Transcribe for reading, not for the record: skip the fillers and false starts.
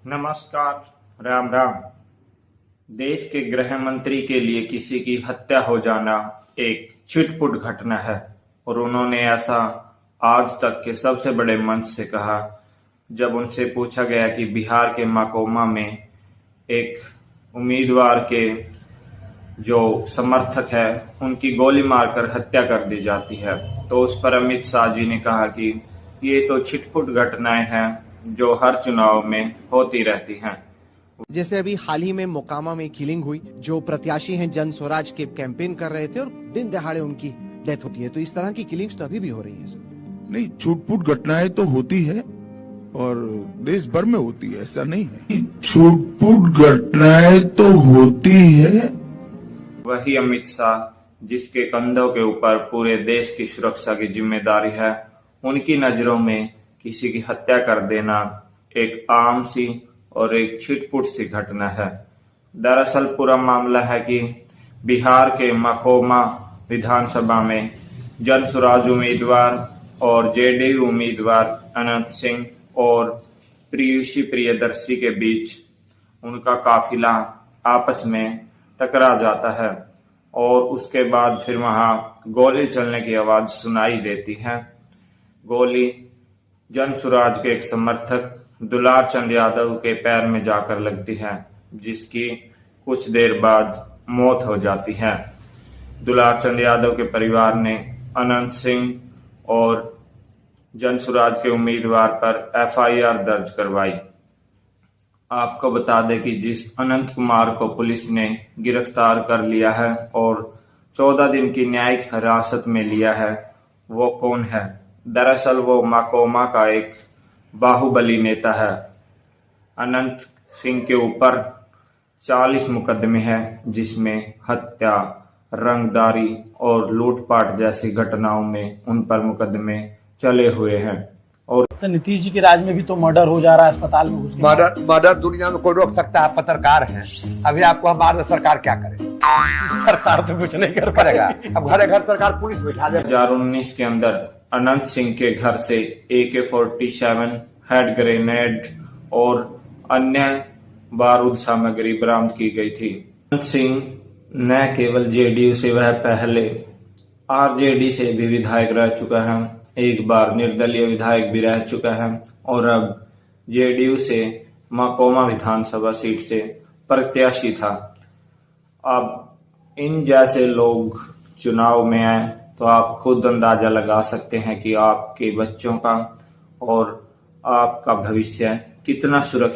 नमस्कार, राम राम। देश के गृह मंत्री के लिए किसी की हत्या हो जाना एक छिटपुट घटना है और उन्होंने ऐसा आज तक के सबसे बड़े मंच से कहा जब उनसे पूछा गया कि बिहार के मकोमा में एक उम्मीदवार के जो समर्थक है उनकी गोली मारकर हत्या कर दी जाती है, तो उस पर अमित शाह जी ने कहा कि ये तो छिटपुट घटनाएं हैं जो हर चुनाव में होती रहती हैं। जैसे अभी हाल ही में मोकामा में किलिंग हुई, जो प्रत्याशी हैं जन स्वराज के कैंपेन कर रहे थे और दिन दहाड़े उनकी डेथ होती है, तो इस तरह की किलिंग्स तो अभी भी हो रही है। नहीं, छूटपुट घटनाएं तो होती है और देश भर में होती है, ऐसा नहीं है। छूटपुट घटनाएं तो होती है। वही अमित शाह जिसके कंधों के ऊपर पूरे देश की सुरक्षा की जिम्मेदारी है, उनकी नजरों में किसी की हत्या कर देना एक आम सी और एक छिटपुट सी घटना है। दरअसल पूरा मामला है कि बिहार के मकोमा विधानसभा में जन स्वराज उम्मीदवार और जेडीयू उम्मीदवार अनंत सिंह और प्रियुषी प्रियदर्शी के बीच उनका काफिला आपस में टकरा जाता है और उसके बाद फिर वहां गोली चलने की आवाज सुनाई देती है। गोली जन स्वराज के एक समर्थक दुलार चंद यादव के पैर में जाकर लगती है, जिसकी कुछ देर बाद मौत हो जाती है। दुलार चंद यादव के परिवार ने अनंत सिंह और जन स्वराज के उम्मीदवार पर एफआईआर दर्ज करवाई। आपको बता दें कि जिस अनंत कुमार को पुलिस ने गिरफ्तार कर लिया है और 14 दिन की न्यायिक हिरासत में लिया है, वो कौन है? दरअसल वो मकोमा का एक बाहुबली नेता है। अनंत सिंह के ऊपर 40 मुकदमे हैं, जिसमें हत्या, रंगदारी और लूटपाट जैसी घटनाओं में उन पर मुकदमे चले हुए हैं। और तो नीतीश जी के राज में भी तो मर्डर हो जा रहा है अस्पताल में घुस के। मर्डर दुनिया में कोई रोक सकता है? पत्रकार हैं, अभी आपको हम मार दे, सरकार क्या करे? सरकार तो कुछ नहीं कर करेगा। अब घरे घर सरकार पुलिस बैठा दे। 2019 के अंदर अनंत सिंह के घर से AK-47, हैंड ग्रेनेड और अन्य बारूद सामग्री बरामद की गई थी। अनंत सिंह न केवल जेडीयू से, वह पहले आरजेडी से भी विधायक रह चुका है, एक बार निर्दलीय विधायक भी रह चुका है और अब जेडीयू से मकोमा विधानसभा सीट से प्रत्याशी था। अब इन जैसे लोग चुनाव में आए तो आप खुद अंदाजा लगा सकते हैं कि आपके बच्चों का और आपका भविष्य कितना सुरक्षित